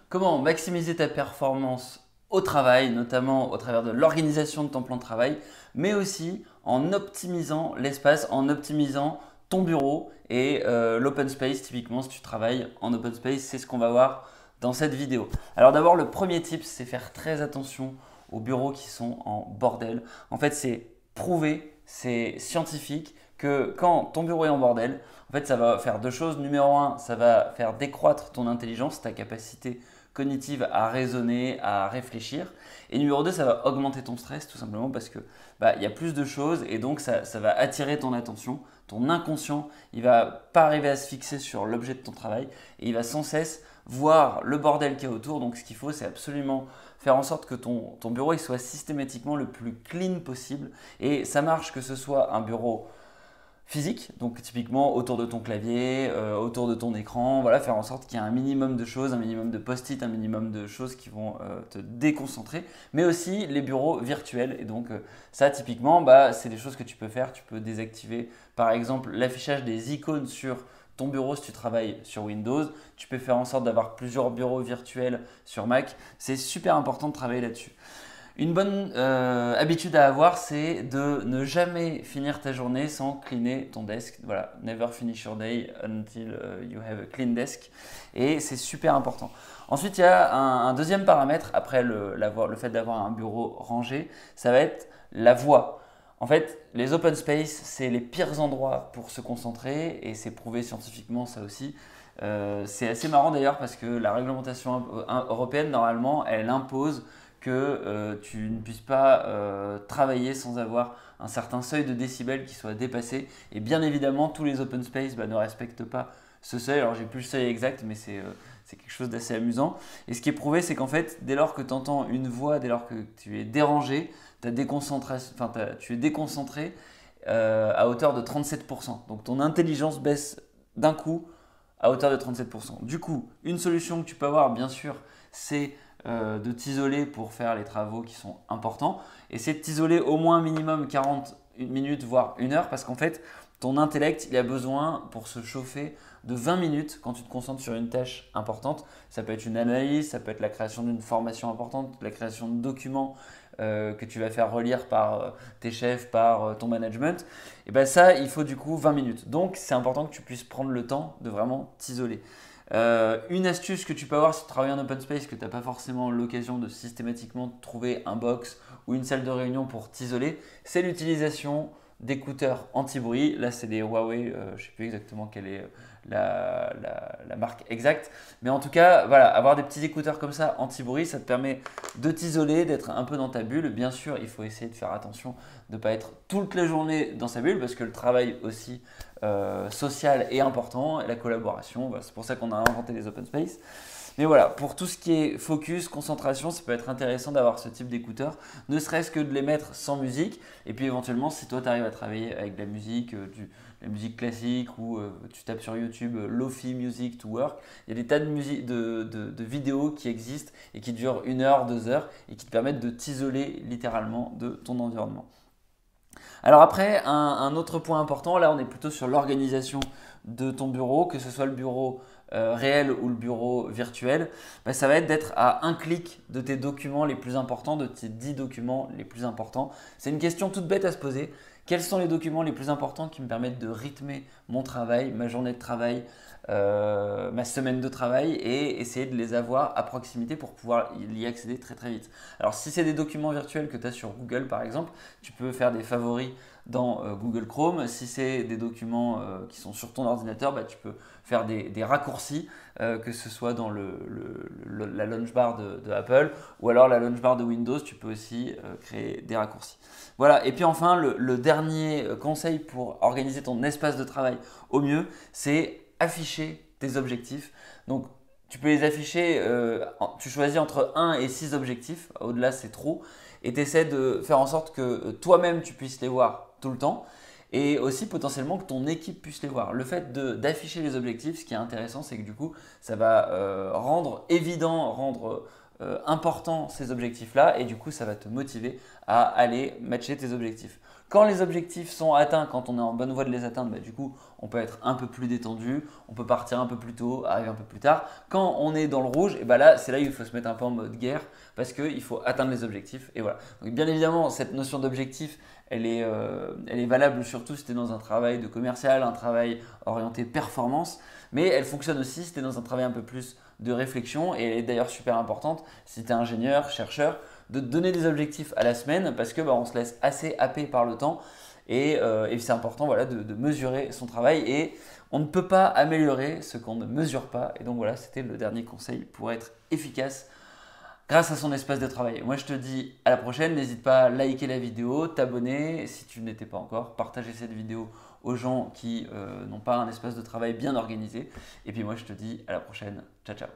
Comment maximiser ta performance au travail, notamment au travers de l'organisation de ton plan de travail, mais aussi en optimisant l'espace, en optimisant ton bureau et l'open space. Typiquement, si tu travailles en open space, c'est ce qu'on va voir dans cette vidéo. Alors d'abord, le premier tip, c'est faire très attention aux bureaux qui sont en bordel. En fait, c'est prouvé, c'est scientifique que quand ton bureau est en bordel, en fait, ça va faire deux choses. Numéro un, ça va faire décroître ton intelligence, ta capacité cognitive à raisonner, à réfléchir. Et numéro 2, ça va augmenter ton stress tout simplement parce que il y a plus de choses et donc ça va attirer ton attention. Ton inconscient, il va pas arriver à se fixer sur l'objet de ton travail et il va sans cesse voir le bordel qu'il y a autour. Donc ce qu'il faut, c'est absolument faire en sorte que ton bureau il soit systématiquement le plus clean possible. Et ça marche que ce soit un bureau physique, donc typiquement autour de ton clavier, autour de ton écran, voilà, faire en sorte qu'il y ait un minimum de choses, un minimum de post-it, un minimum de choses qui vont te déconcentrer, mais aussi les bureaux virtuels. Et donc ça, typiquement, c'est des choses que tu peux faire. Tu peux désactiver, par exemple, l'affichage des icônes sur ton bureau si tu travailles sur Windows. Tu peux faire en sorte d'avoir plusieurs bureaux virtuels sur Mac. C'est super important de travailler là-dessus. Une bonne habitude à avoir, c'est de ne jamais finir ta journée sans cleaner ton desk. Voilà, never finish your day until you have a clean desk. Et c'est super important. Ensuite, il y a un deuxième paramètre, après le fait d'avoir un bureau rangé, ça va être la voix. En fait, les open space, c'est les pires endroits pour se concentrer et c'est prouvé scientifiquement ça aussi. C'est assez marrant d'ailleurs parce que la réglementation européenne, normalement, elle impose que tu ne puisses pas travailler sans avoir un certain seuil de décibels qui soit dépassé. Et bien évidemment, tous les open space ne respectent pas ce seuil. Alors, j'ai plus le seuil exact, mais c'est quelque chose d'assez amusant. Et ce qui est prouvé, c'est qu'en fait, dès lors que tu entends une voix, dès lors que tu es dérangé, tu es déconcentré à hauteur de 37%. Donc, ton intelligence baisse d'un coup à hauteur de 37%. Du coup, une solution que tu peux avoir, bien sûr, c'est de t'isoler pour faire les travaux qui sont importants. Et c'est de t'isoler au moins minimum 40 minutes, voire 1 heure, parce qu'en fait, ton intellect, il a besoin pour se chauffer de 20 minutes quand tu te concentres sur une tâche importante. Ça peut être une analyse, ça peut être la création d'une formation importante, la création de documents que tu vas faire relire par tes chefs, par ton management. Et bien ça, il faut du coup 20 minutes. Donc c'est important que tu puisses prendre le temps de vraiment t'isoler. Une astuce que tu peux avoir si tu travailles en open space, que tu n'as pas forcément l'occasion de systématiquement trouver un box ou une salle de réunion pour t'isoler, c'est l'utilisation d'écouteurs anti-bruit. Là, c'est des Huawei, je ne sais plus exactement quelle est la marque exacte. Mais en tout cas, voilà, avoir des petits écouteurs comme ça anti-bruit, ça te permet de t'isoler, d'être un peu dans ta bulle. Bien sûr, il faut essayer de faire attention de ne pas être toute la journée dans sa bulle parce que le travail aussi social est important et la collaboration, c'est pour ça qu'on a inventé les open space. Mais voilà, pour tout ce qui est focus, concentration, ça peut être intéressant d'avoir ce type d'écouteurs, ne serait-ce que de les mettre sans musique. Et puis éventuellement, si toi tu arrives à travailler avec de la musique, la musique classique ou tu tapes sur YouTube Lofi Music to Work, il y a des tas de vidéos qui existent et qui durent 1 heure, 2 heures et qui te permettent de t'isoler littéralement de ton environnement. Alors après, un autre point important, là on est plutôt sur l'organisation de ton bureau, que ce soit le bureau réel ou le bureau virtuel, ça va être d'être à un clic de tes documents les plus importants, de tes 10 documents les plus importants. C'est une question toute bête à se poser. Quels sont les documents les plus importants qui me permettent de rythmer mon travail, ma journée de travail, ma semaine de travail et essayer de les avoir à proximité pour pouvoir y accéder très très vite. Alors si c'est des documents virtuels que tu as sur Google par exemple, tu peux faire des favoris dans Google Chrome. Si c'est des documents qui sont sur ton ordinateur, tu peux faire des raccourcis, que ce soit dans la launch bar de Apple ou alors la launch bar de Windows, tu peux aussi créer des raccourcis. Voilà, et puis enfin, le dernier conseil pour organiser ton espace de travail au mieux, c'est afficher tes objectifs. Donc, tu peux les afficher, tu choisis entre 1 et 6 objectifs, au-delà c'est trop, et tu essaies de faire en sorte que toi-même tu puisses les voir tout le temps et aussi potentiellement que ton équipe puisse les voir. Le fait d'afficher les objectifs, ce qui est intéressant, c'est que du coup, ça va rendre évident, rendre importants ces objectifs-là et du coup ça va te motiver à aller matcher tes objectifs. Quand les objectifs sont atteints, quand on est en bonne voie de les atteindre, bah, du coup on peut être un peu plus détendu, on peut partir un peu plus tôt, arriver un peu plus tard. Quand on est dans le rouge, et bah là c'est là où il faut se mettre un peu en mode guerre parce qu'il faut atteindre les objectifs et voilà. Donc bien évidemment cette notion d'objectif elle est valable surtout si tu es dans un travail de commercial, un travail orienté performance, mais elle fonctionne aussi si tu es dans un travail un peu plus de réflexion et elle est d'ailleurs super importante si tu es ingénieur, chercheur, de te donner des objectifs à la semaine parce que bah, on se laisse assez happer par le temps et c'est important voilà, de mesurer son travail et on ne peut pas améliorer ce qu'on ne mesure pas et donc voilà c'était le dernier conseil pour être efficace grâce à son espace de travail. Moi je te dis à la prochaine, n'hésite pas à liker la vidéo, t'abonner si tu n'étais pas encore, partager cette vidéo aux gens qui n'ont pas un espace de travail bien organisé. Et puis moi je te dis à la prochaine, ciao ciao.